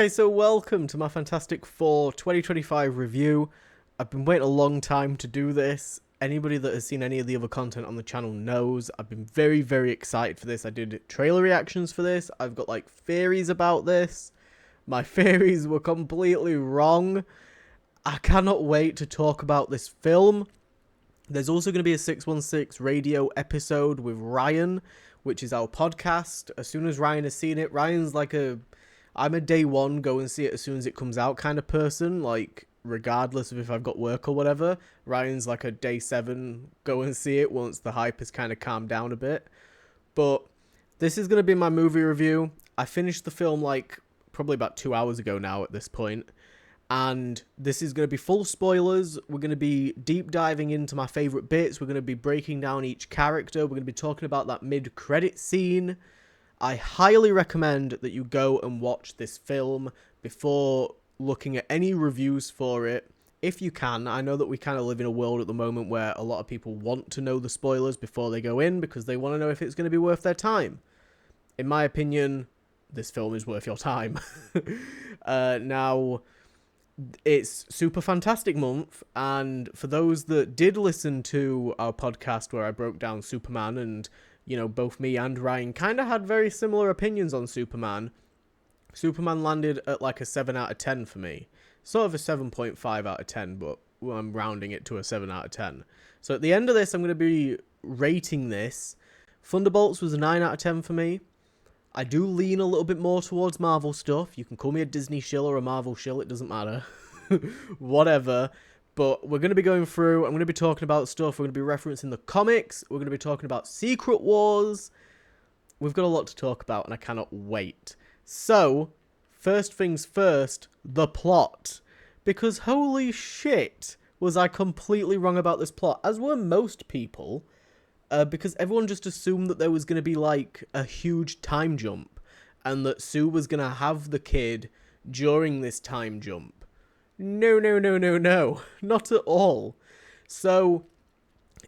Hey, so welcome to my Fantastic Four 2025 review. I've been waiting a long time to do this. Anybody that has seen any of the other content on the channel knows I've been very, very excited for this. I did trailer reactions for this. I've got like theories about this. My theories were completely wrong. I cannot wait to talk about this film. There's also going to be a 616 radio episode with Ryan, which is our podcast. As soon as Ryan has seen it, Ryan's like I'm a day one, go and see it as soon as it comes out kind of person, like regardless of if I've got work or whatever. Ryan's like a day 7, go and see it once the hype has kind of calmed down a bit. But this is going to be my movie review. I finished the film like probably about 2 hours ago now at this point. And this is going to be full spoilers. We're going to be deep diving into my favourite bits. We're going to be breaking down each character. We're going to be talking about that mid-credit scene. I highly recommend that you go and watch this film before looking at any reviews for it, if you can. I know that we kind of live in a world at the moment where a lot of people want to know the spoilers before they go in because they want to know if it's going to be worth their time. In my opinion, this film is worth your time. Now, it's Super Fantastic Month, and for those that did listen to our podcast where I broke down Superman, and you know, both me and Ryan kind of had very similar opinions on Superman. Superman landed at like a 7 out of 10 for me. Sort of a 7.5 out of 10, but I'm rounding it to a 7 out of 10. So at the end of this, I'm going to be rating this. Thunderbolts was a 9 out of 10 for me. I do lean a little bit more towards Marvel stuff. You can call me a Disney shill or a Marvel shill, it doesn't matter. Whatever. But we're going to be going through, I'm going to be talking about stuff, we're going to be referencing the comics, we're going to be talking about Secret Wars. We've got a lot to talk about and I cannot wait. So, first things first, the plot. Because holy shit, was I completely wrong about this plot, as were most people. Because everyone just assumed that there was going to be like a huge time jump and that Sue was going to have the kid during this time jump. No, not at all. So,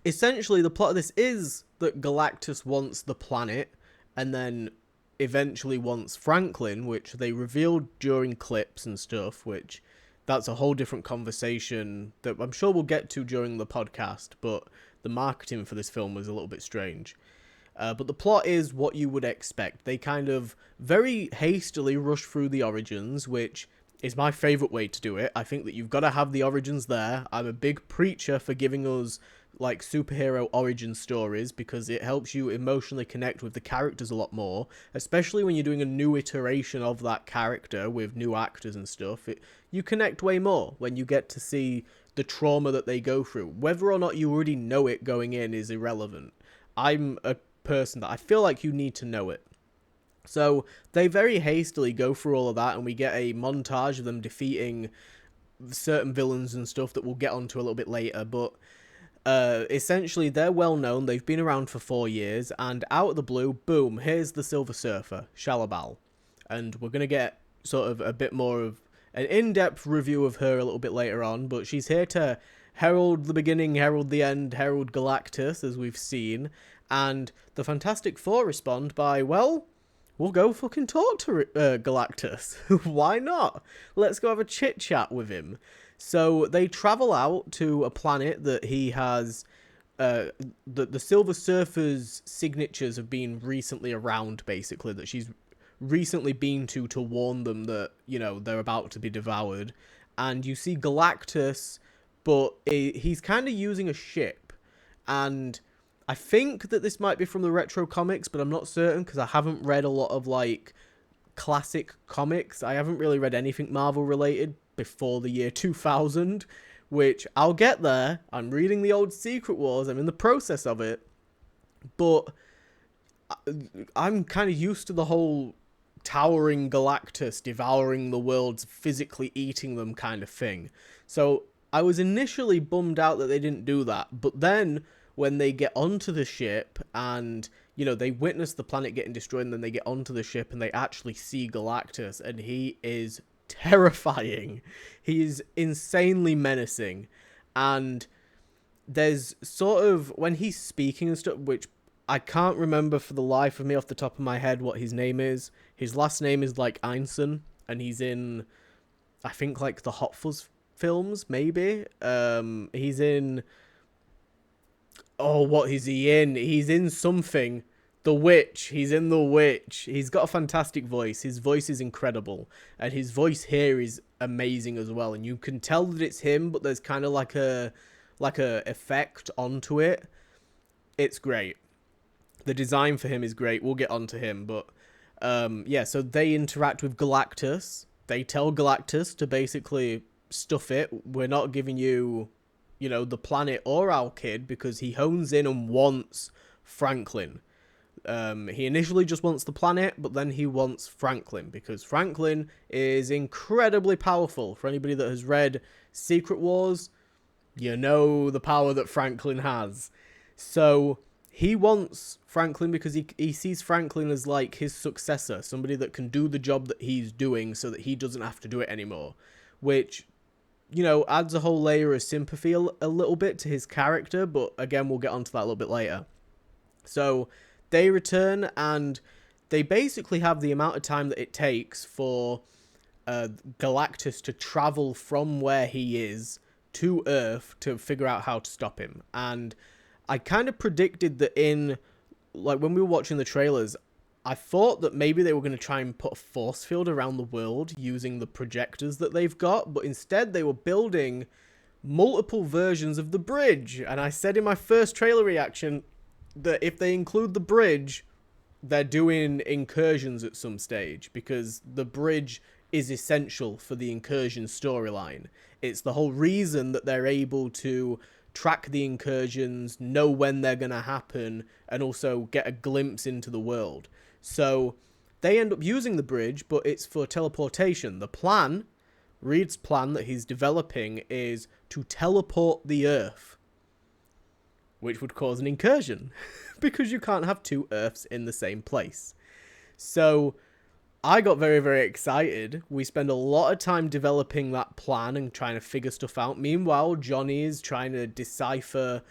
essentially the plot of this is that Galactus wants the planet and then eventually wants Franklin, which they revealed during clips and stuff, which that's a whole different conversation that I'm sure we'll get to during the podcast, but the marketing for this film was a little bit strange. But the plot is what you would expect. They kind of very hastily rush through the origins, which is my favourite way to do it. I think that you've got to have the origins there. I'm a big preacher for giving us like superhero origin stories because it helps you emotionally connect with the characters a lot more, especially when you're doing a new iteration of that character with new actors and stuff. You connect way more when you get to see the trauma that they go through. Whether or not you already know it going in is irrelevant. I'm a person that I feel like you need to know it. So they very hastily go through all of that and we get a montage of them defeating certain villains and stuff that we'll get onto a little bit later, but essentially they're well known. They've been around for 4 years, and out of the blue, boom, here's the Silver Surfer, Shalabal. And we're going to get sort of a bit more of an in-depth review of her a little bit later on, but she's here to herald the beginning, herald the end, herald Galactus, as we've seen, and the Fantastic Four respond by, well, we'll go fucking talk to Galactus. Why not? Let's go have a chit-chat with him. So they travel out to a planet that he has, the Silver Surfer's signatures have been recently around, basically, that she's recently been to warn them that, you know, they're about to be devoured. And you see Galactus, but he's kind of using a ship. And I think that this might be from the retro comics, but I'm not certain because I haven't read a lot of, like, classic comics. I haven't really read anything Marvel related before the year 2000, which I'll get there. I'm reading the old Secret Wars. I'm in the process of it. But I'm kind of used to the whole towering Galactus devouring the worlds, physically eating them kind of thing. So I was initially bummed out that they didn't do that. But then when they get onto the ship and, you know, they witness the planet getting destroyed and then they get onto the ship and they actually see Galactus and he is terrifying. He is insanely menacing. And there's sort of, when he's speaking and stuff, which I can't remember for the life of me off the top of my head what his name is. His last name is like Einstein, and he's in, I think, like the Hot Fuzz films, maybe. He's in, oh, what is he in? He's in something. The Witch. He's in The Witch. He's got a fantastic voice. His voice is incredible. And his voice here is amazing as well. And you can tell that it's him, but there's kind of like a effect onto it. It's great. The design for him is great. We'll get onto him. But yeah, so they interact with Galactus. They tell Galactus to basically stuff it. We're not giving you, you know, the planet or our kid, because he hones in and wants Franklin. He initially just wants the planet, but then he wants Franklin, because Franklin is incredibly powerful. For anybody that has read Secret Wars, you know the power that Franklin has. So he wants Franklin because he sees Franklin as like his successor, somebody that can do the job that he's doing so that he doesn't have to do it anymore, which, you know, adds a whole layer of sympathy a little bit to his character, but again, we'll get onto that a little bit later. So they return, and they basically have the amount of time that it takes for Galactus to travel from where he is to Earth to figure out how to stop him. And I kind of predicted that in, like, when we were watching the trailers, I thought that maybe they were going to try and put a force field around the world using the projectors that they've got, but instead they were building multiple versions of the bridge. And I said in my first trailer reaction that if they include the bridge, they're doing incursions at some stage, because the bridge is essential for the incursion storyline. It's the whole reason that they're able to track the incursions, know when they're going to happen, and also get a glimpse into the world. So they end up using the bridge, but it's for teleportation. The plan, Reed's plan that he's developing, is to teleport the Earth, which would cause an incursion, because you can't have two Earths in the same place. So I got very, very excited. We spend a lot of time developing that plan and trying to figure stuff out. Meanwhile, Johnny is trying to decipher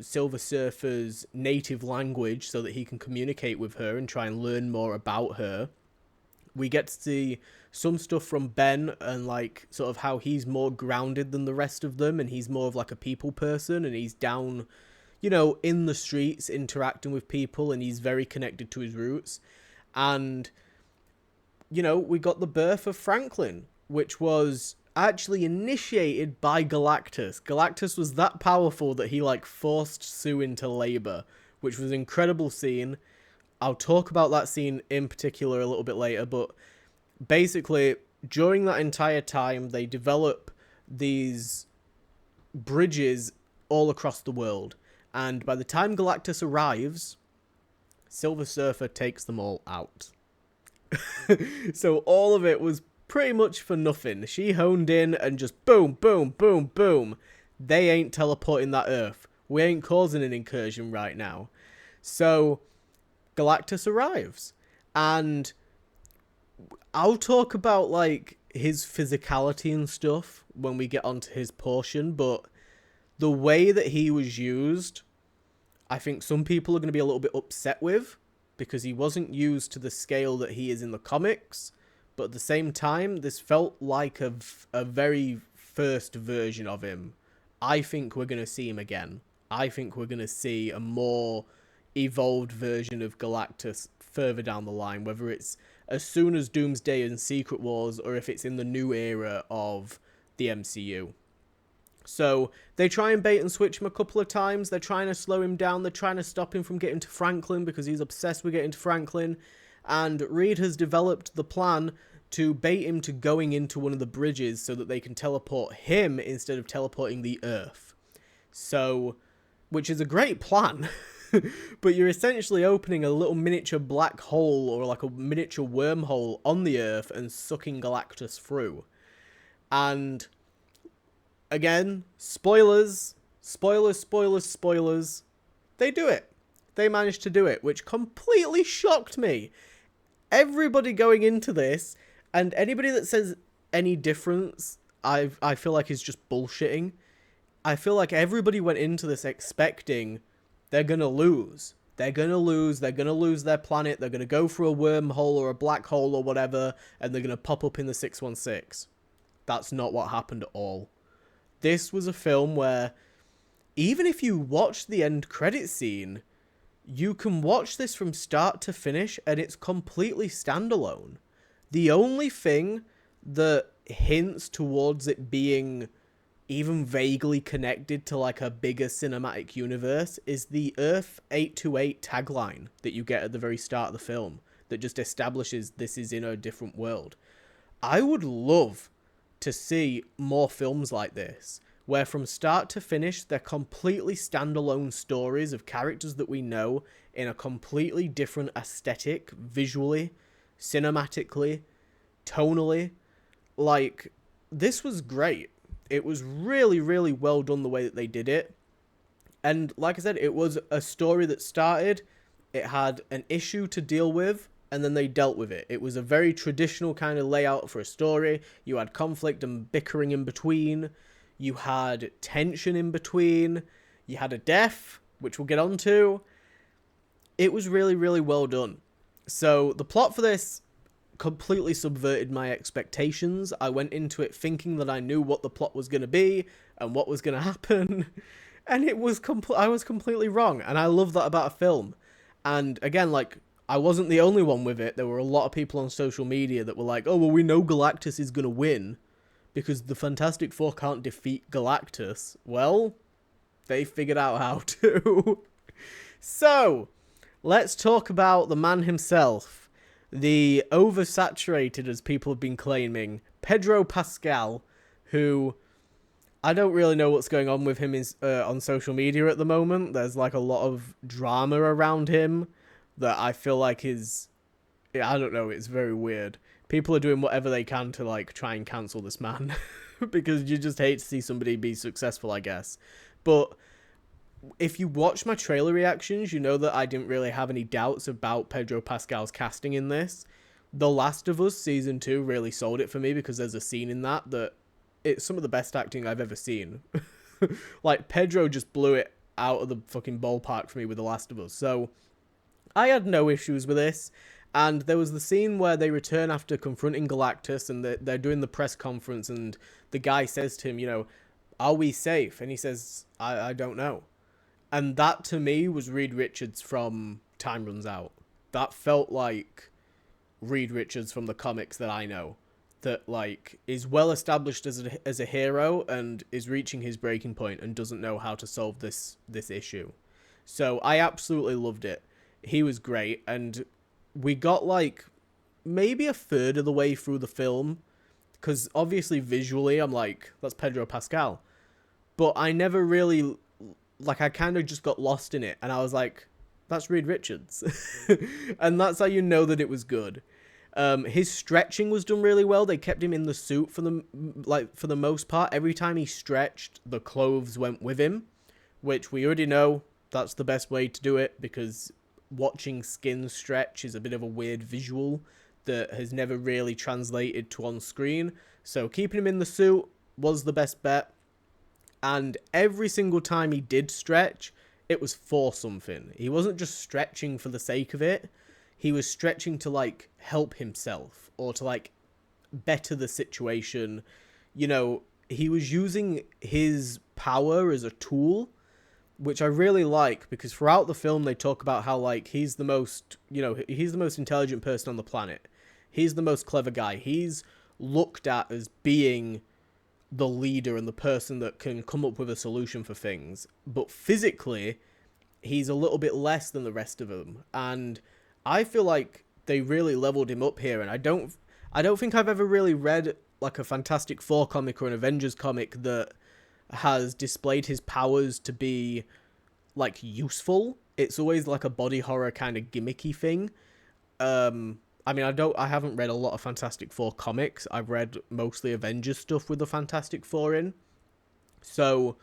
Silver Surfer's native language so that he can communicate with her and try and learn more about her. We get to see some stuff from Ben and, like, sort of how he's more grounded than the rest of them, and he's more of like a people person, and he's down, you know, in the streets interacting with people, and he's very connected to his roots. And, you know, we got the birth of Franklin, which was actually initiated by Galactus. Galactus was that powerful that he, like, forced Sue into labor, which was an incredible scene. I'll talk about that scene in particular a little bit later, but basically, during that entire time, they develop these bridges all across the world. And by the time Galactus arrives, Silver Surfer takes them all out. So all of it was pretty much for nothing. She honed in and just boom, boom, boom, boom. They ain't teleporting that Earth. We ain't causing an incursion right now. So Galactus arrives, and I'll talk about, like, his physicality and stuff when we get onto his portion, but the way that he was used, I think some people are going to be a little bit upset with, because he wasn't used to the scale that he is in the comics, but at the same time, this felt like a very first version of him. I think we're going to see him again. I think we're going to see a more evolved version of Galactus further down the line, whether it's as soon as Doomsday and Secret Wars, or if it's in the new era of the MCU. So they try and bait and switch him a couple of times. They're trying to slow him down. They're trying to stop him from getting to Franklin, because he's obsessed with getting to Franklin. And Reed has developed the plan to bait him to going into one of the bridges so that they can teleport him instead of teleporting the Earth. So, which is a great plan. But you're essentially opening a little miniature black hole, or like a miniature wormhole on the Earth, and sucking Galactus through. And again, spoilers. They do it. They managed to do it, which completely shocked me. Everybody going into this, and anybody that says any difference, I feel like is just bullshitting. I feel like everybody went into this expecting they're going to lose. they're going to lose. They're going to lose their planet. They're going to go through a wormhole or a black hole or whatever, and they're going to pop up in the 616. That's not what happened at all. This was a film where, even if you watch the end credit scene, you can watch this from start to finish, and it's completely standalone. The only thing that hints towards it being even vaguely connected to like a bigger cinematic universe is the Earth 828 tagline that you get at the very start of the film that just establishes this is in a different world. I would love to see more films like this, where from start to finish they're completely standalone stories of characters that we know in a completely different aesthetic, visually, cinematically, tonally. Like, this was great. It was really, really well done the way that they did it. And like I said, it was a story that started, it had an issue to deal with, and then they dealt with it. It was a very traditional kind of layout for a story. You had conflict and bickering in between. You had tension in between. You had a death, which we'll get onto. It was really, really well done. So the plot for this completely subverted my expectations. I went into it thinking that I knew what the plot was going to be and what was going to happen, and it was I was completely wrong, and I love that about a film. And again, like, I wasn't the only one with it. There were a lot of people on social media that were like, oh, well, we know Galactus is going to win because the Fantastic Four can't defeat Galactus. Well, they figured out how to. So, let's talk about the man himself. The oversaturated, as people have been claiming, Pedro Pascal, who I don't really know what's going on with him on social media at the moment. There's like a lot of drama around him that I feel like is, I don't know, it's very weird. People are doing whatever they can to like try and cancel this man because you just hate to see somebody be successful, I guess. But if you watch my trailer reactions, you know that I didn't really have any doubts about Pedro Pascal's casting in this. The Last of Us Season 2 really sold it for me because there's a scene in that it's some of the best acting I've ever seen. Like, Pedro just blew it out of the fucking ballpark for me with The Last of Us. So, I had no issues with this. And there was the scene where they return after confronting Galactus and they're doing the press conference and the guy says to him, you know, are we safe? And he says, I don't know. And that, to me, was Reed Richards from Time Runs Out. That felt like Reed Richards from the comics that I know. That, like, is well established as a hero and is reaching his breaking point and doesn't know how to solve this issue. So, I absolutely loved it. He was great. And we got, like, maybe a third of the way through the film. Because, obviously, visually, I'm like, that's Pedro Pascal. But I never really... Like, I kind of just got lost in it, and I was like, that's Reed Richards. And that's how you know that it was good. His stretching was done really well. They kept him in the suit for the most part. Every time he stretched, the clothes went with him, which we already know that's the best way to do it, because watching skin stretch is a bit of a weird visual that has never really translated to on screen. So keeping him in the suit was the best bet. And every single time he did stretch, it was for something. He wasn't just stretching for the sake of it. He was stretching to, like, help himself or to, like, better the situation. You know, he was using his power as a tool, which I really like, because throughout the film they talk about how, like, he's the most intelligent person on the planet. He's the most clever guy. He's looked at as being the leader and the person that can come up with a solution for things, but physically he's a little bit less than the rest of them, and I feel like they really leveled him up here. And I don't think I've ever really read like a Fantastic Four comic or an Avengers comic that has displayed his powers to be like useful. It's always like a body horror kind of gimmicky thing. I mean, I haven't read a lot of Fantastic Four comics. I've read mostly Avengers stuff with the Fantastic Four in. So,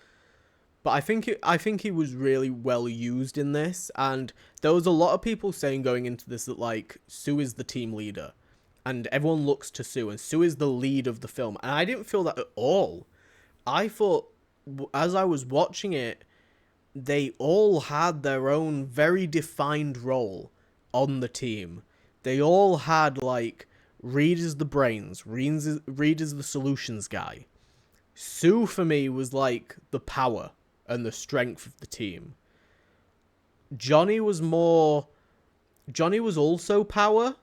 but I think he was really well used in this, and there was a lot of people saying going into this that, like, Sue is the team leader, and everyone looks to Sue, and Sue is the lead of the film, and I didn't feel that at all. I thought, as I was watching it, they all had their own very defined role on the team. They all had, like, Reed is the brains, Reed is the solutions guy. Sue, for me, was, like, the power and the strength of the team. Johnny was more... Johnny was also power,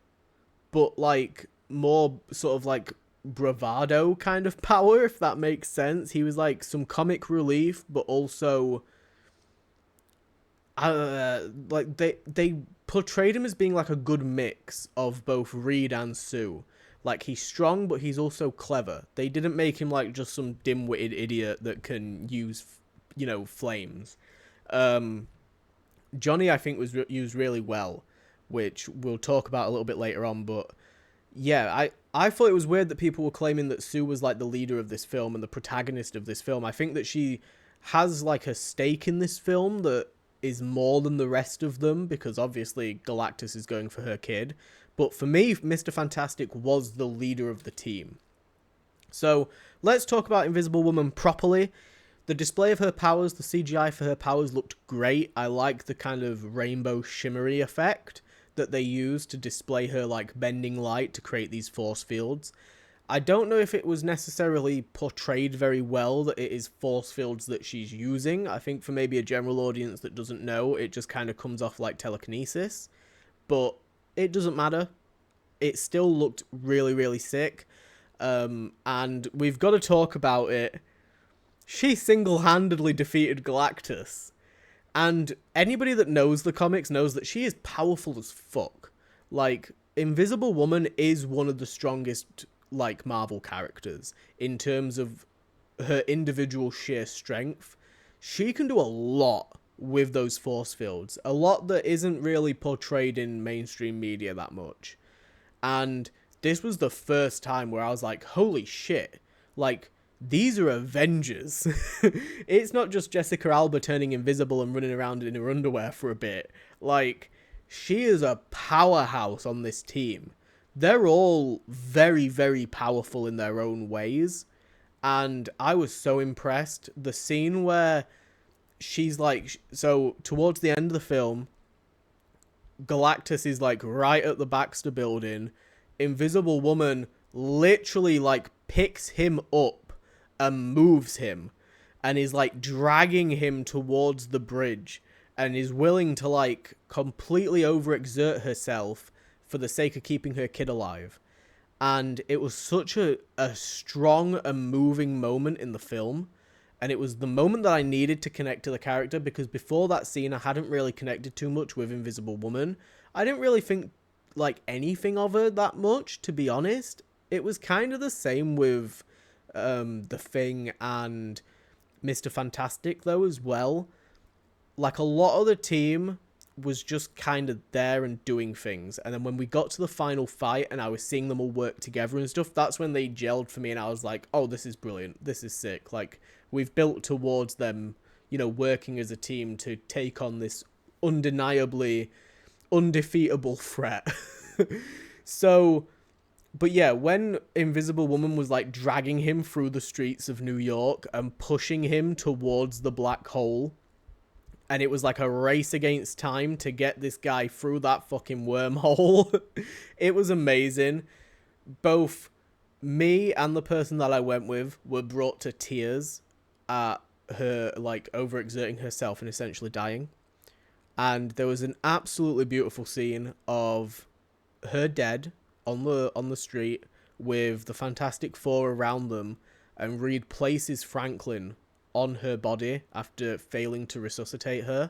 but, like, more sort of, like, bravado kind of power, if that makes sense. He was, like, some comic relief, but also... like, they portrayed him as being, like, a good mix of both Reed and Sue. Like, he's strong, but he's also clever. They didn't make him, like, just some dim-witted idiot that can use, flames. Johnny, I think, was used really well, which we'll talk about a little bit later on, but yeah, I thought it was weird that people were claiming that Sue was, like, the leader of this film and the protagonist of this film. I think that she has, like, a stake in this film that is more than the rest of them, because obviously Galactus is going for her kid. But for me, Mr. Fantastic was the leader of the team. So let's talk about Invisible Woman properly. The display of her powers, the CGI for her powers looked great. I like the kind of rainbow shimmery effect that they used to display her, like, bending light to create these force fields. I don't know if it was necessarily portrayed very well that it is force fields that she's using. I think for maybe a general audience that doesn't know, it just kind of comes off like telekinesis. But it doesn't matter. It still looked really, really sick. And we've got to talk about it. She single-handedly defeated Galactus. And anybody that knows the comics knows that she is powerful as fuck. Like, Invisible Woman is one of the strongest, like, Marvel characters in terms of her individual sheer strength. She can do a lot with those force fields. A lot that isn't really portrayed in mainstream media that much. And this was the first time where I was like, holy shit. Like, these are Avengers. It's not just Jessica Alba turning invisible and running around in her underwear for a bit. Like, she is a powerhouse on this team. They're all very, very powerful in their own ways. And I was so impressed. The scene where she's like... So, towards the end of the film, Galactus is, like, right at the Baxter building. Invisible Woman literally, like, picks him up and moves him and is, like, dragging him towards the bridge and is willing to, like, completely overexert herself for the sake of keeping her kid alive. And it was such a strong and moving moment in the film. And it was the moment that I needed to connect to the character, because before that scene, I hadn't really connected too much with Invisible Woman. I didn't really think, like, anything of her that much, to be honest. It was kind of the same with The Thing and Mr. Fantastic, though, as well. Like, a lot of the team was just kind of there and doing things. And then when we got to the final fight and I was seeing them all work together and stuff, that's when they gelled for me and I was like, oh, this is brilliant. This is sick. Like, we've built towards them, working as a team to take on this undeniably undefeatable threat. So... But yeah, when Invisible Woman was, like, dragging him through the streets of New York and pushing him towards the black hole, and it was like a race against time to get this guy through that fucking wormhole, it was amazing. Both me and the person that I went with were brought to tears at her, like, overexerting herself and essentially dying. And there was an absolutely beautiful scene of her dead on the street with the Fantastic Four around them, and Reed places Franklin on her body after failing to resuscitate her.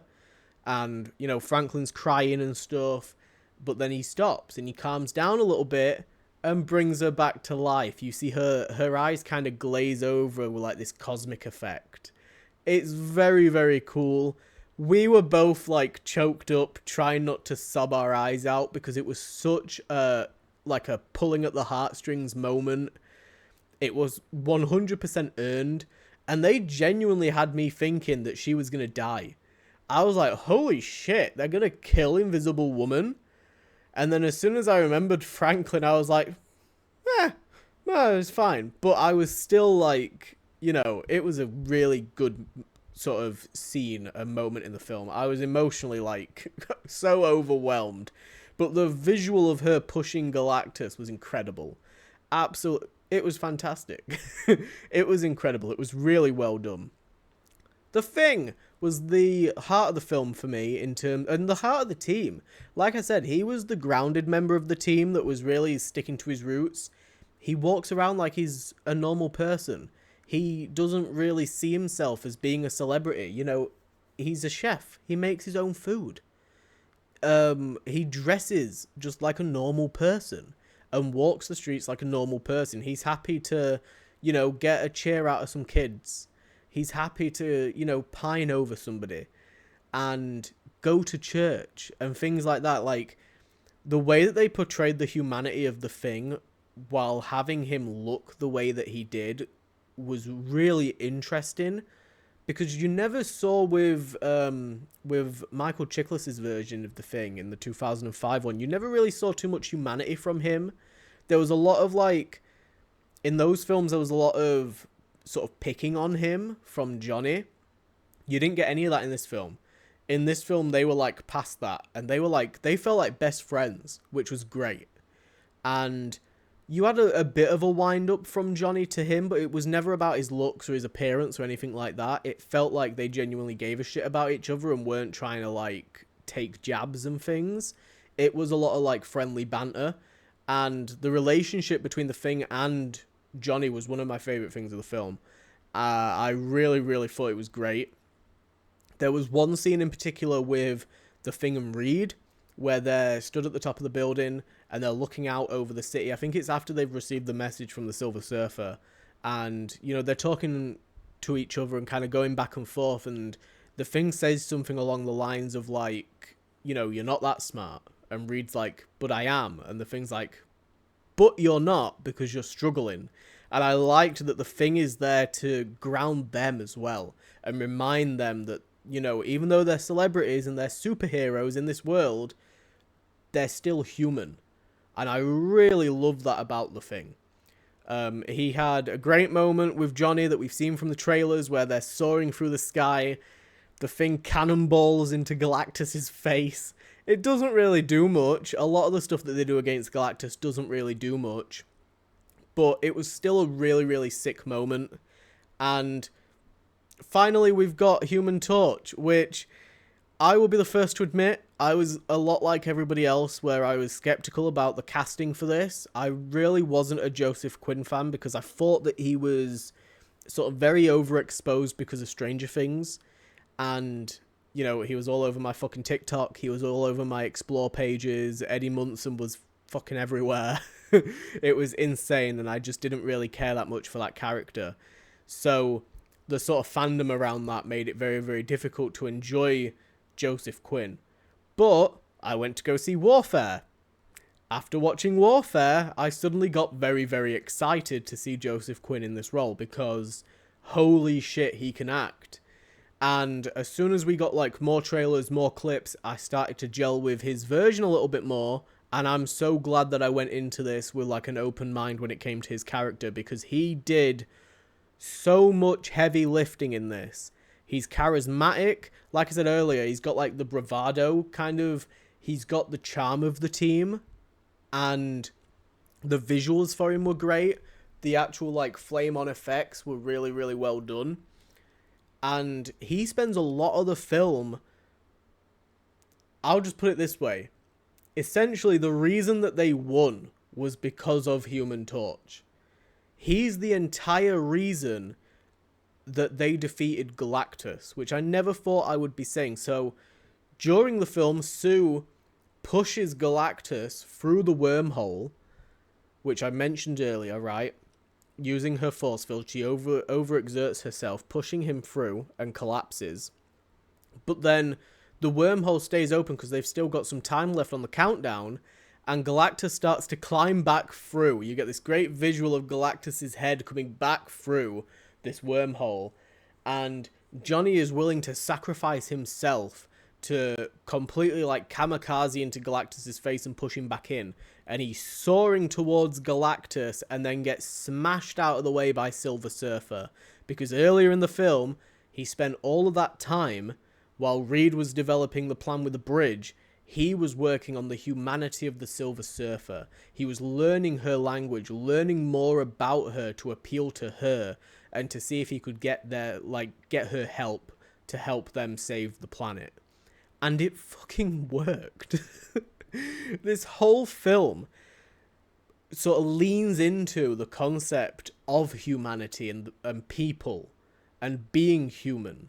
And, Franklin's crying and stuff, but then he stops and he calms down a little bit and brings her back to life. You see her eyes kind of glaze over with, like, this cosmic effect. It's very, very cool. We were both, like, choked up, trying not to sob our eyes out, because it was such a pulling at the heartstrings moment. It was 100% earned, and they genuinely had me thinking that she was going to die. I was like, holy shit, they're going to kill Invisible Woman? And then as soon as I remembered Franklin, I was like, no, it's fine. But I was still like, it was a really good sort of scene, a moment in the film. I was emotionally, like, so overwhelmed. But the visual of her pushing Galactus was incredible. Absolutely. It was fantastic. It was incredible. It was really well done. The Thing was the heart of the film for me and the heart of the team. Like I said, he was the grounded member of the team that was really sticking to his roots. He walks around like he's a normal person. He doesn't really see himself as being a celebrity. You know, he's a chef. He makes his own food. He dresses just like a normal person and walks the streets like a normal person. He's happy to, you know, get a cheer out of some kids. He's happy to, you know, pine over somebody and go to church and things like that. Like, the way that they portrayed the humanity of the Thing while having him look the way that he did was really interesting, because you never saw with Michael Chiklis's version of the Thing in the 2005 one, you never really saw too much humanity from him. There was a lot of, like, in those films, there was a lot of sort of picking on him from Johnny. You didn't get any of that in this film. In this film, they were, like, past that, and they were, like, they felt like best friends, which was great. And you had a bit of a wind-up from Johnny to him, but it was never about his looks or his appearance or anything like that. It felt like they genuinely gave a shit about each other and weren't trying to, like, take jabs and things. It was a lot of, like, friendly banter. And the relationship between the Thing and Johnny was one of my favourite things of the film. I really, really thought it was great. There was one scene in particular with the Thing and Reed, where they're stood at the top of the building and they're looking out over the city. I think it's after they've received the message from the Silver Surfer. And, you know, they're talking to each other and kind of going back and forth. And the Thing says something along the lines of, like, you know, you're not that smart. And Reed's like, but I am. And the Thing's like, but you're not, because you're struggling. And I liked that the Thing is there to ground them as well and remind them that, you know, even though they're celebrities and they're superheroes in this world, they're still human. And I really love that about the Thing. He had a great moment with Johnny that we've seen from the trailers where they're soaring through the sky. The Thing cannonballs into Galactus's face. It doesn't really do much. A lot of the stuff that they do against Galactus doesn't really do much. But it was still a really, really sick moment. And finally, we've got Human Torch, which I will be the first to admit, I was a lot like everybody else where I was skeptical about the casting for this. I really wasn't a Joseph Quinn fan because I thought that he was sort of very overexposed because of Stranger Things. And, you know, he was all over my fucking TikTok. He was all over my Explore pages. Eddie Munson was fucking everywhere. It was insane, and I just didn't really care that much for that character. So the sort of fandom around that made it very, very difficult to enjoy Joseph Quinn. But I went to go see Warfare. After watching Warfare, I suddenly got very, very excited to see Joseph Quinn in this role because holy shit, he can act. And as soon as we got, like, more trailers, more clips, I started to gel with his version a little bit more. And I'm so glad that I went into this with, like, an open mind when it came to his character, because he did so much heavy lifting in this. He's charismatic. Like I said earlier, he's got, like, the bravado kind of. He's got the charm of the team. And the visuals for him were great. The actual, like, flame-on effects were really, really well done. And he spends a lot of the film, I'll just put it this way. Essentially, the reason that they won was because of Human Torch. He's the entire reason that they defeated Galactus, which I never thought I would be saying. So, during the film, Sue pushes Galactus through the wormhole, which I mentioned earlier, right? Using her force field, she overexerts herself, pushing him through, and collapses. But then the wormhole stays open because they've still got some time left on the countdown, and Galactus starts to climb back through. You get this great visual of Galactus's head coming back through this wormhole, and Johnny is willing to sacrifice himself to completely, like, kamikaze into Galactus's face and push him back in. And he's soaring towards Galactus and then gets smashed out of the way by Silver Surfer. Because earlier in the film, He spent all of that time, while Reed was developing the plan with the bridge, he was working on the humanity of the Silver Surfer. He was learning her language, learning more about her to appeal to her, and to see if he could get her help to help them save the planet. And it fucking worked. This whole film sort of leans into the concept of humanity and people and being human.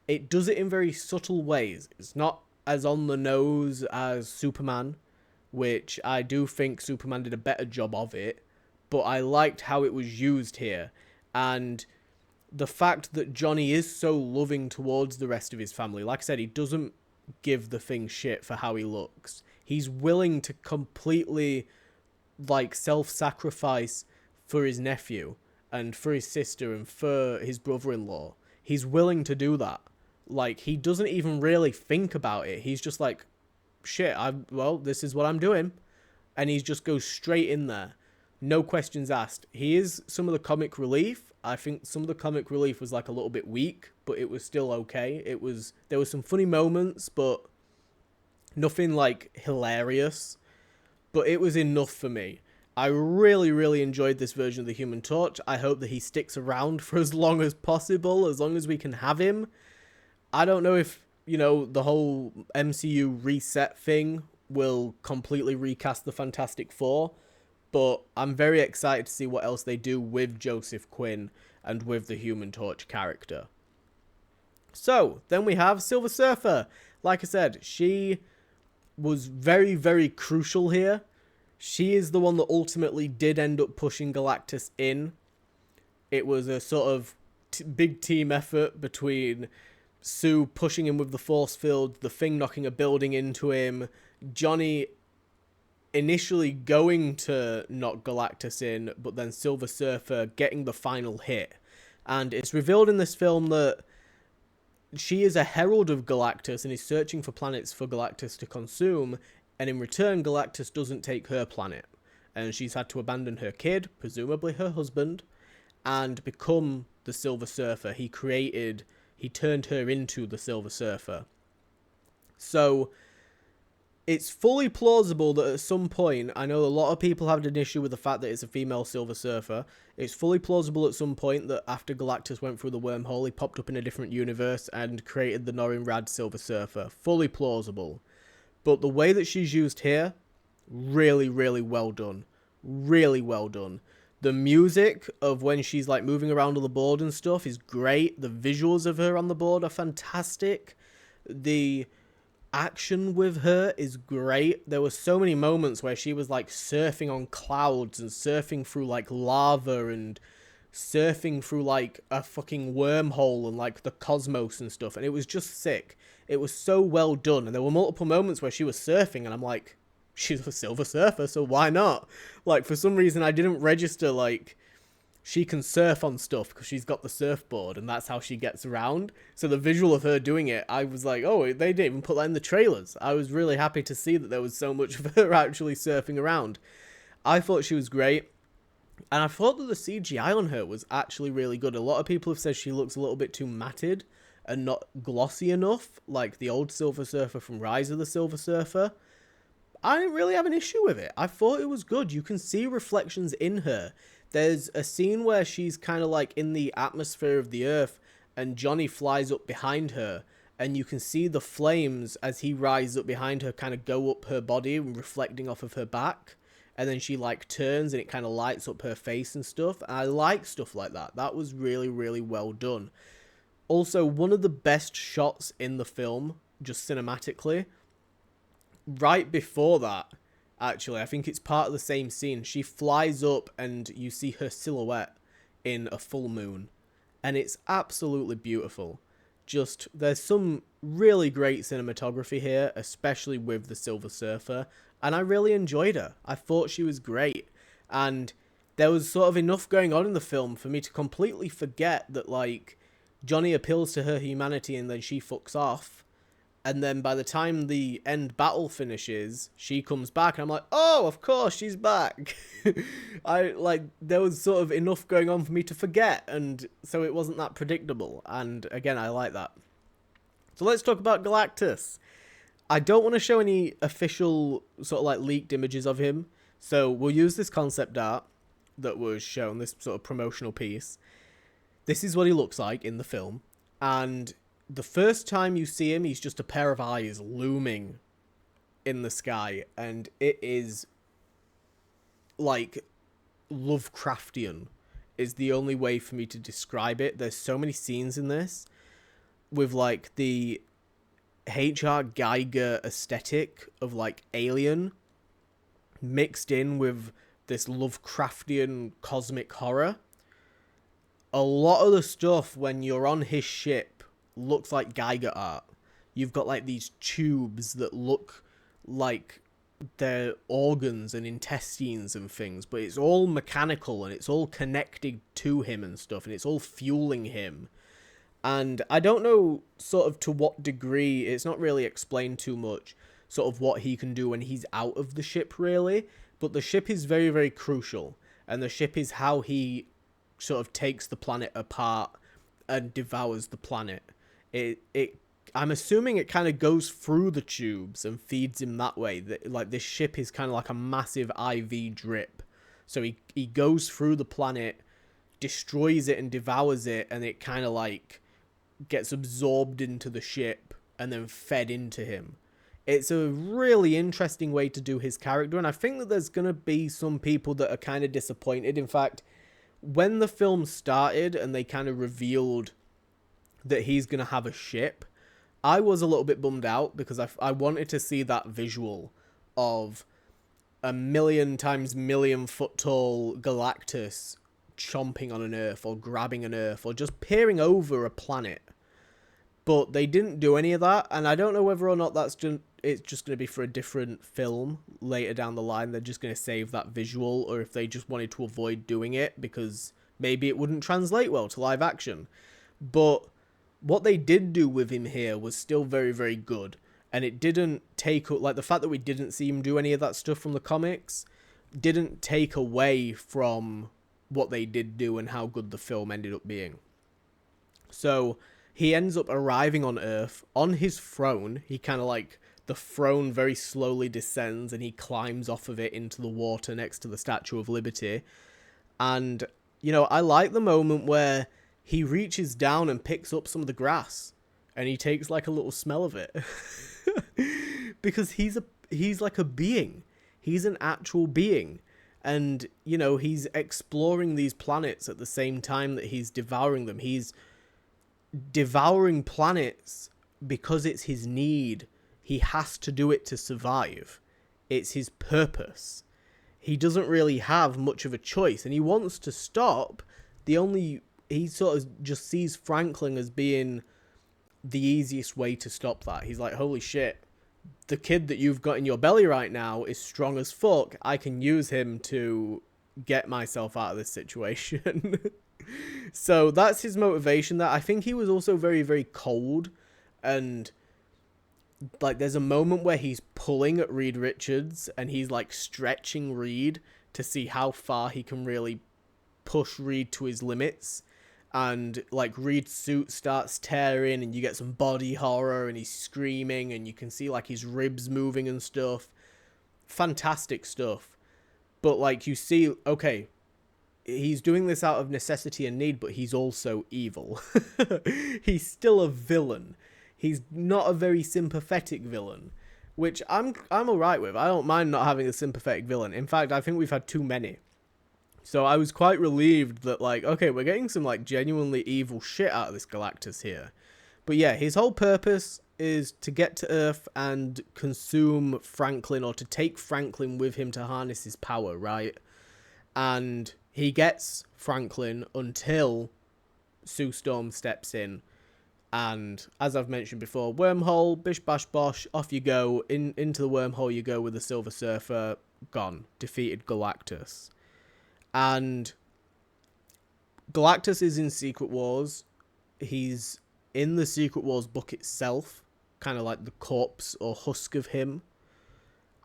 It does it in very subtle ways. It's not as on the nose as Superman, which I do think Superman did a better job of it, but I liked how it was used here. And the fact that Johnny is so loving towards the rest of his family, like I said, he doesn't give the Thing shit for how he looks. He's willing to completely self-sacrifice for his nephew and for his sister and for his brother-in-law. He's willing to do that. He doesn't even really think about it. He's just like, shit, this is what I'm doing. And he just goes straight in there. No questions asked. He is some of the comic relief. I think some of the comic relief was a little bit weak, but it was still okay. There were some funny moments, but nothing hilarious. But it was enough for me. I really, really enjoyed this version of the Human Torch. I hope that he sticks around for as long as possible, as long as we can have him. I don't know if, the whole MCU reset thing will completely recast the Fantastic Four, but I'm very excited to see what else they do with Joseph Quinn and with the Human Torch character. So, then we have Silver Surfer. Like I said, she was very, very crucial here. She is the one that ultimately did end up pushing Galactus in. It was a sort of big team effort between Sue pushing him with the force field, the Thing knocking a building into him, Johnny initially going to knock Galactus in, but then Silver Surfer getting the final hit. And it's revealed in this film that she is a herald of Galactus and is searching for planets for Galactus to consume, and in return Galactus doesn't take her planet. And she's had to abandon her kid, presumably her husband, and become the Silver Surfer. He turned her into the Silver Surfer. So it's fully plausible that at some point, I know a lot of people have an issue with the fact that it's a female Silver Surfer. It's fully plausible at some point that after Galactus went through the wormhole, he popped up in a different universe and created the Norrin Rad Silver Surfer. Fully plausible. But the way that she's used here, really, really well done. Really well done. The music of when she's moving around on the board and stuff is great. The visuals of her on the board are fantastic. The action with her is great. There were so many moments where she was surfing on clouds and surfing through lava and surfing through a fucking wormhole and the cosmos and stuff. And it was just sick. It was so well done. And there were multiple moments where she was surfing and I'm like, she's a Silver Surfer, so why not? For some reason, I didn't register, she can surf on stuff because she's got the surfboard and that's how she gets around. So the visual of her doing it, I was like, oh, they didn't even put that in the trailers. I was really happy to see that there was so much of her actually surfing around. I thought she was great. And I thought that the CGI on her was actually really good. A lot of people have said she looks a little bit too matted and not glossy enough, like the old Silver Surfer from Rise of the Silver Surfer. I didn't really have an issue with it. I thought it was good. You can see reflections in her. There's a scene where she's kind of in the atmosphere of the Earth and Johnny flies up behind her and you can see the flames as he rises up behind her kind of go up her body and reflecting off of her back. And then she turns and it kind of lights up her face and stuff. And I like stuff like that. That was really, really well done. Also, one of the best shots in the film, just cinematically, right before that, actually, I think it's part of the same scene. She flies up and you see her silhouette in a full moon. And it's absolutely beautiful. There's some really great cinematography here, especially with the Silver Surfer. And I really enjoyed her. I thought she was great. And there was sort of enough going on in the film for me to completely forget that, Johnny appeals to her humanity and then she fucks off. And then by the time the end battle finishes, she comes back, and I'm like, oh, of course, she's back. There was sort of enough going on for me to forget, and so it wasn't that predictable. And again, I like that. So let's talk about Galactus. I don't want to show any official sort of like leaked images of him, so we'll use this concept art that was shown, this sort of promotional piece. This is what he looks like in the film, and the first time you see him, he's just a pair of eyes looming in the sky, and it is like Lovecraftian is the only way for me to describe it. There's so many scenes in this with like the H.R. Geiger aesthetic of like Alien mixed in with this Lovecraftian cosmic horror. A lot of the stuff when you're on his ship looks like Geiger art. You've got like these tubes that look like they're organs and intestines and things, but it's all mechanical and it's all connected to him and stuff, and it's all fueling him. And I don't know sort of to what degree, it's not really explained too much, sort of what he can do when he's out of the ship, really. But the ship is very, very crucial. And the ship is how he sort of takes the planet apart and devours the planet. I'm assuming it kind of goes through the tubes and feeds him that way. Like, this ship is kind of like a massive IV drip. So he goes through the planet, destroys it and devours it, and it kind of like gets absorbed into the ship and then fed into him. It's a really interesting way to do his character, and I think that there's going to be some people that are kind of disappointed. In fact, when the film started and they kind of revealed that he's going to have a ship, I was a little bit bummed out because I wanted to see that visual of a million times million foot tall Galactus chomping on an Earth or grabbing an Earth or just peering over a planet. But they didn't do any of that, and I don't know whether or not it's just going to be for a different film later down the line. They're just going to save that visual, or if they just wanted to avoid doing it because maybe it wouldn't translate well to live action. But what they did do with him here was still very, very good, and it didn't take, like, the fact that we didn't see him do any of that stuff from the comics didn't take away from what they did do and how good the film ended up being. So he ends up arriving on Earth on his throne. He kind of like, the throne very slowly descends and he climbs off of it into the water next to the Statue of Liberty. And, you know, I like the moment where he reaches down and picks up some of the grass and he takes like a little smell of it. Because he's like a being. He's an actual being. And, you know, he's exploring these planets at the same time that he's devouring them. He's devouring planets because it's his need. He has to do it to survive. It's his purpose. He doesn't really have much of a choice, and he wants to stop. He sort of just sees Franklin as being the easiest way to stop that. He's like, holy shit, the kid that you've got in your belly right now is strong as fuck. I can use him to get myself out of this situation. So that's his motivation. That I think he was also very, very cold, and like there's a moment where he's pulling at Reed Richards and he's like stretching Reed to see how far he can really push Reed to his limits. And like Reed's suit starts tearing and you get some body horror and he's screaming and you can see like his ribs moving and stuff. Fantastic stuff. But like you see, okay, he's doing this out of necessity and need, but he's also evil. He's still a villain. He's not a very sympathetic villain, which I'm alright with. I don't mind not having a sympathetic villain. In fact, I think we've had too many. So I was quite relieved that, like, okay, we're getting some, like, genuinely evil shit out of this Galactus here. But yeah, his whole purpose is to get to Earth and consume Franklin, or to take Franklin with him to harness his power, right? And he gets Franklin until Sue Storm steps in. And as I've mentioned before, wormhole, bish bash bosh, off you go. Into the wormhole you go with the Silver Surfer. Gone. Defeated Galactus. And Galactus is in Secret Wars. He's in the Secret Wars book itself. kind of like the corpse or husk of him.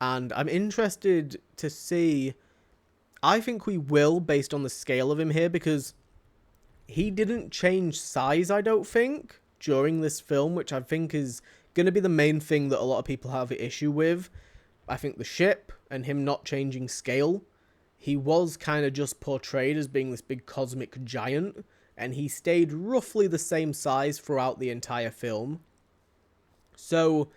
And I'm interested to see, I think we will, based on the scale of him here, because he didn't change size, I don't think, during this film, which I think is going to be the main thing that a lot of people have an issue with. I think the ship and him not changing scale, he was kind of just portrayed as being this big cosmic giant, and he stayed roughly the same size throughout the entire film. So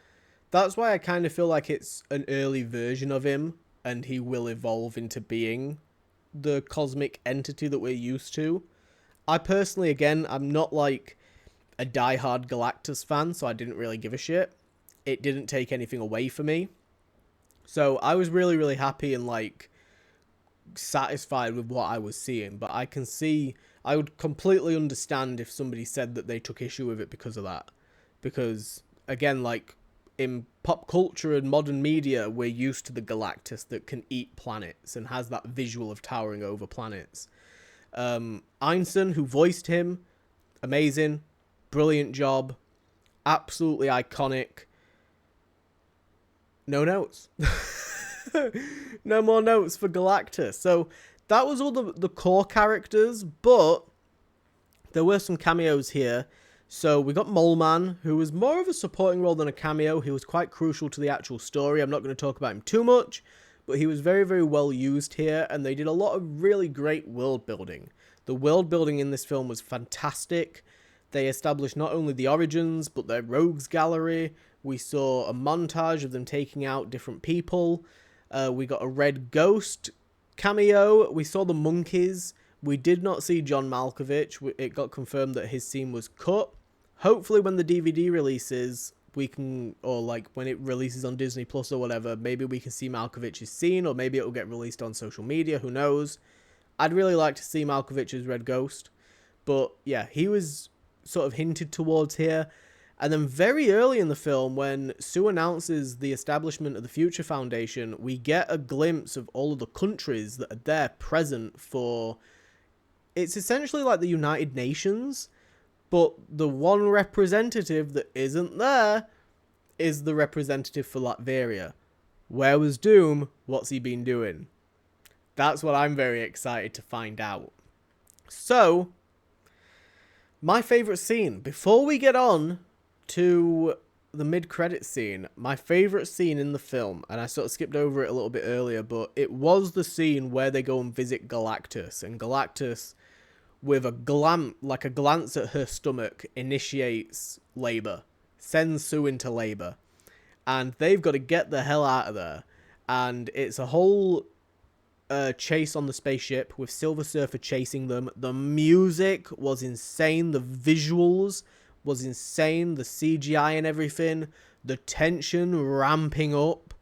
that's why I kind of feel like it's an early version of him, and he will evolve into being the cosmic entity that we're used to. I personally, again, I'm not like a diehard Galactus fan, so I didn't really give a shit. It didn't take anything away from me. So I was really, really happy and like satisfied with what I was seeing. But I can see, I would completely understand if somebody said that they took issue with it because of that. Because, again, like in pop culture and modern media, we're used to the Galactus that can eat planets and has that visual of towering over planets. Einstein, who voiced him, amazing, brilliant job, absolutely iconic. No notes. No more notes for Galactus. So that was all the core characters, but there were some cameos here. So we got Mole Man, who was more of a supporting role than a cameo. He was quite crucial to the actual story. I'm not going to talk about him too much, but he was very, very well used here, and they did a lot of really great world building. The world building in this film was fantastic. They established not only the origins, but their rogues gallery. We saw a montage of them taking out different people. We got a red ghost cameo. We saw the monkeys. We did not see John Malkovich. It got confirmed that his scene was cut. Hopefully when the DVD releases, we can, or like when it releases on Disney Plus or whatever, maybe we can see Malkovich's scene, or maybe it will get released on social media, who knows. I'd really like to see Malkovich's Red Ghost, but yeah, he was sort of hinted towards here. And then very early in the film, when Sue announces the establishment of the Future Foundation, we get a glimpse of all of the countries that are there present for, it's essentially like the United Nations, but the one representative that isn't there is the representative for Latveria. Where was Doom? What's he been doing? That's what I'm very excited to find out. So, my favourite scene. Before we get on to the mid-credit scene, my favourite scene in the film, and I sort of skipped over it a little bit earlier, but it was the scene where they go and visit Galactus, and Galactus, with a glance at her stomach, initiates labour, sends Sue into labour, and they've got to get the hell out of there, and it's a whole chase on the spaceship with Silver Surfer chasing them. The music was insane, the visuals was insane, the CGI and everything, the tension ramping up,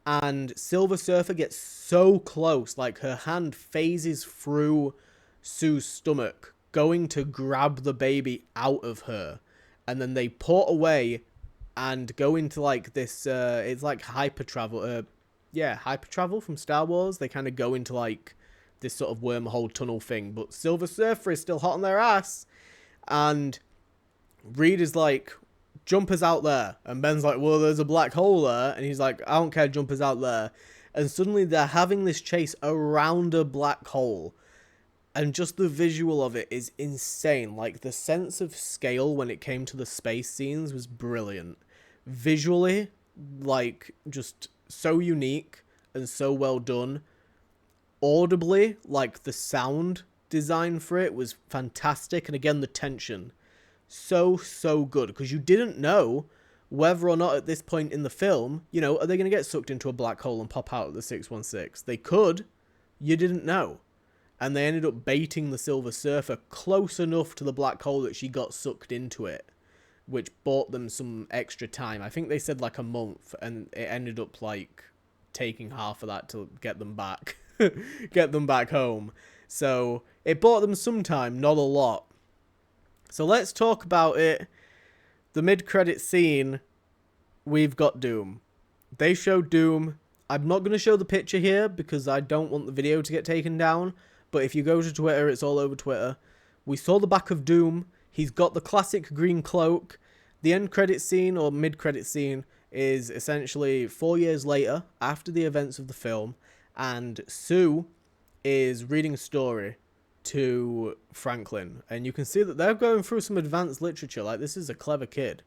and Silver Surfer gets so close, like her hand phases through Sue's stomach, going to grab the baby out of her, and then they port away and go into like this, it's like hypertravel, hypertravel from Star Wars. They kind of go into like this sort of wormhole tunnel thing, but Silver Surfer is still hot on their ass, and Reed is like, Jumper's out there, and Ben's like, well, there's a black hole there, and he's like, I don't care, Jumper's out there, and suddenly they're having this chase around a black hole, and just the visual of it is insane. Like, the sense of scale when it came to the space scenes was brilliant. Visually, like, just so unique and so well done. Audibly, like, the sound design for it was fantastic, and again, the tension. So good, because you didn't know whether or not at this point in the film, you know, are they going to get sucked into a black hole and pop out at the 616? They could. You didn't know. And they ended up baiting the Silver Surfer close enough to the black hole that she got sucked into it, which bought them some extra time. I think they said like a month, and it ended up like taking half of that to get them back, get them back home. So it bought them some time, not a lot. So let's talk about it. The mid-credit scene, we've got Doom. They show Doom. I'm not going to show the picture here because I don't want the video to get taken down. But if you go to Twitter, it's all over Twitter. We saw the back of Doom. He's got the classic green cloak. The end credit scene or mid credit scene is essentially 4 years later after the events of the film, and Sue is reading a story to Franklin, and you can see that they're going through some advanced literature. Like, this is a clever kid.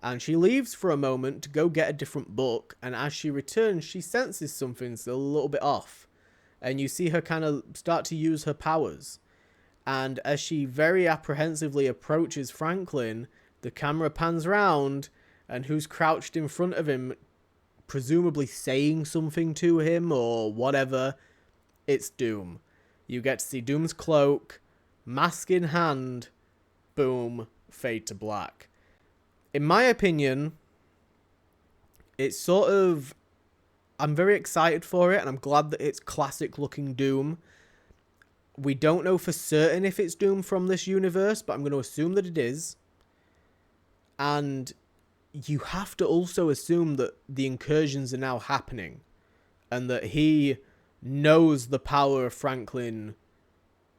And she leaves for a moment to go get a different book, and as she returns, she senses something's a little bit off. And you see her kind of start to use her powers. And as she very apprehensively approaches Franklin, the camera pans round, and who's crouched in front of him, presumably saying something to him or whatever? It's Doom. You get to see Doom's cloak, mask in hand, boom, fade to black. In my opinion, it's sort of... I'm very excited for it, and I'm glad that it's classic-looking Doom. We don't know for certain if it's Doom from this universe, but I'm going to assume that it is. And you have to also assume that the incursions are now happening, and that he knows the power of Franklin,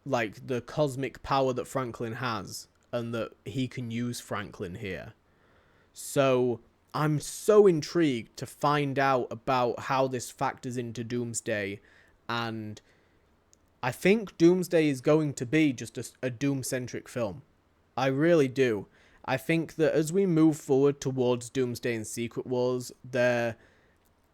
like the cosmic power that Franklin has, and that he can use Franklin here. So I'm so intrigued to find out about how this factors into Doomsday, and I think Doomsday is going to be just a Doom-centric film. I really do. I think that as we move forward towards Doomsday and Secret Wars, there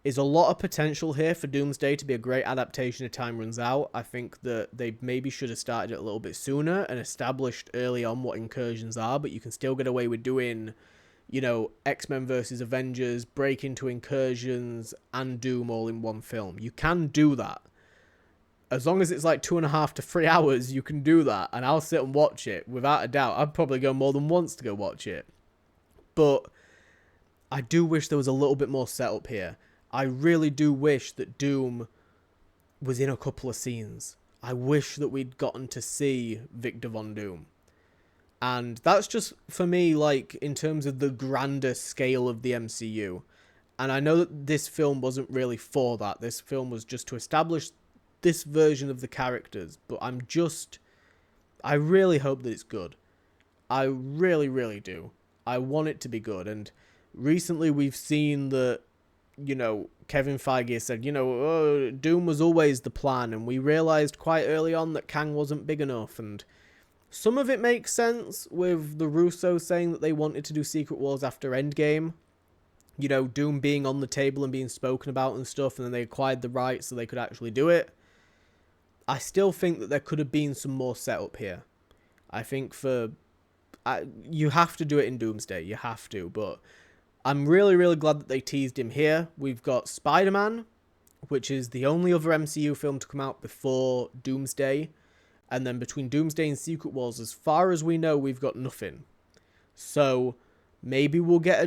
is a lot of potential here for Doomsday to be a great adaptation of Time Runs Out. I think that they maybe should have started it a little bit sooner and established early on what incursions are, but you can still get away with doing, you know, X-Men versus Avengers, break into incursions, and Doom all in one film. You can do that. As long as it's like 2.5 to 3 hours, you can do that, and I'll sit and watch it, without a doubt. I'd probably go more than once to go watch it. But I do wish there was a little bit more setup here. I really do wish that Doom was in a couple of scenes. I wish that we'd gotten to see Victor Von Doom. And that's just, for me, like, in terms of the grander scale of the MCU. And I know that this film wasn't really for that. This film was just to establish this version of the characters. But I really hope that it's good. I really, really do. I want it to be good. And recently we've seen that, you know, Kevin Feige said, you know, oh, Doom was always the plan. And we realized quite early on that Kang wasn't big enough. And some of it makes sense with the Russos saying that they wanted to do Secret Wars after Endgame. You know, Doom being on the table and being spoken about and stuff, and then they acquired the rights so they could actually do it. I still think that there could have been some more setup here. I think you have to do it in Doomsday, you have to, but I'm really, really glad that they teased him here. We've got Spider-Man, which is the only other MCU film to come out before Doomsday. And then between Doomsday and Secret Wars, as far as we know, we've got nothing. So maybe we'll get a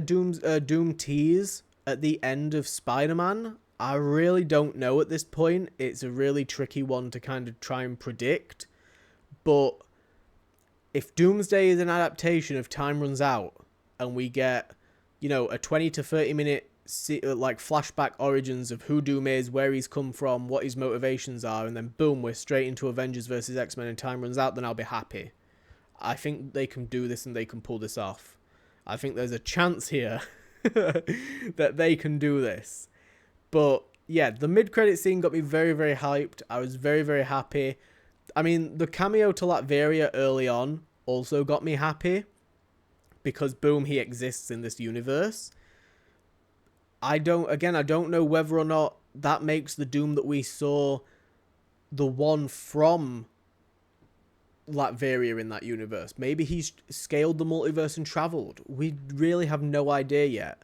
Doom tease at the end of Spider-Man. I really don't know at this point. It's a really tricky one to kind of try and predict. But if Doomsday is an adaptation of Time Runs Out, and we get, you know, a 20 to 30 minute like flashback origins of who Doom is, where he's come from, what his motivations are, and then boom, we're straight into Avengers versus X-Men and Time Runs Out, then I'll be happy. I think they can do this and they can pull this off. I think there's a chance here that they can do this. But yeah, the mid-credit scene got me very, very hyped. I was very, very happy. I mean, the cameo to Latveria early on also got me happy, because boom, he exists in this universe. I don't know whether or not that makes the Doom that we saw the one from Latveria in that universe. Maybe he's scaled the multiverse and travelled. We really have no idea yet.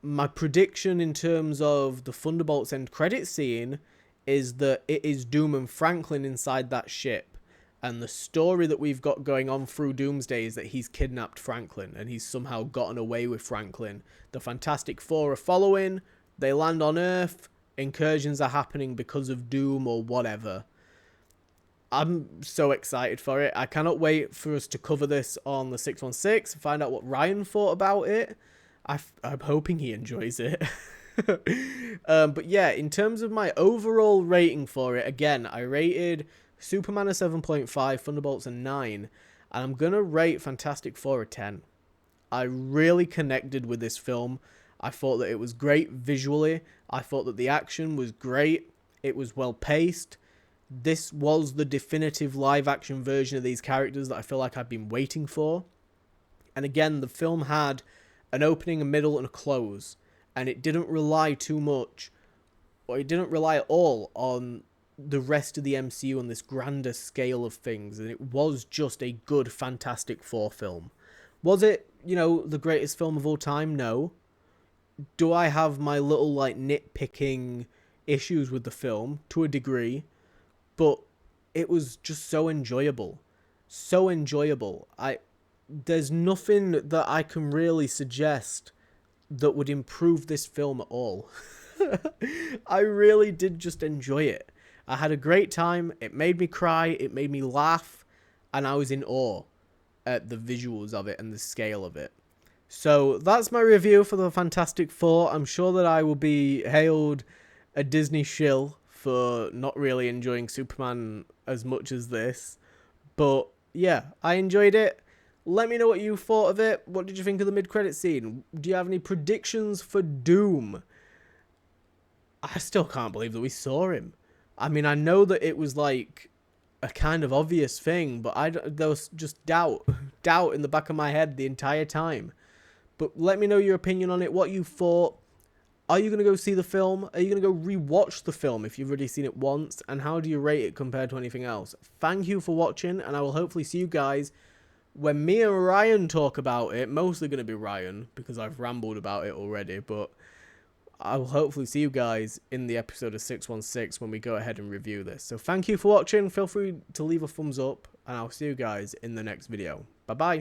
My prediction in terms of the Thunderbolts end credit scene is that it is Doom and Franklin inside that ship. And the story that we've got going on through Doomsday is that he's kidnapped Franklin and he's somehow gotten away with Franklin. The Fantastic Four are following. They land on Earth. Incursions are happening because of Doom or whatever. I'm so excited for it. I cannot wait for us to cover this on the 616 and find out what Ryan thought about it. I'm hoping he enjoys it. But yeah, in terms of my overall rating for it, again, I rated Superman a 7.5, Thunderbolts a 9, and I'm going to rate Fantastic Four a 10. I really connected with this film. I thought that it was great visually. I thought that the action was great. It was well paced. This was the definitive live action version of these characters that I feel like I've been waiting for. And again, the film had an opening, a middle, and a close. And it didn't rely too much, or it didn't rely at all on the rest of the MCU on this grander scale of things. And it was just a good Fantastic Four film. Was it, the greatest film of all time? No. Do I have my little, nitpicking issues with the film? To a degree. But it was just so enjoyable. So enjoyable. There's nothing that I can really suggest that would improve this film at all. I really did just enjoy it. I had a great time. It made me cry. It made me laugh. And I was in awe at the visuals of it and the scale of it. So that's my review for the Fantastic Four. I'm sure that I will be hailed a Disney shill for not really enjoying Superman as much as this. But yeah, I enjoyed it. Let me know what you thought of it. What did you think of the mid-credit scene? Do you have any predictions for Doom? I still can't believe that we saw him. I mean, I know that it was like a kind of obvious thing, but there was just doubt in the back of my head the entire time. But let me know your opinion on it, what you thought. Are you going to go see the film? Are you going to go rewatch the film if you've already seen it once? And how do you rate it compared to anything else? Thank you for watching, and I will hopefully see you guys when me and Ryan talk about it. Mostly going to be Ryan, because I've rambled about it already, but I will hopefully see you guys in the episode of 616 when we go ahead and review this. So thank you for watching. Feel free to leave a thumbs up, and I'll see you guys in the next video. Bye-bye.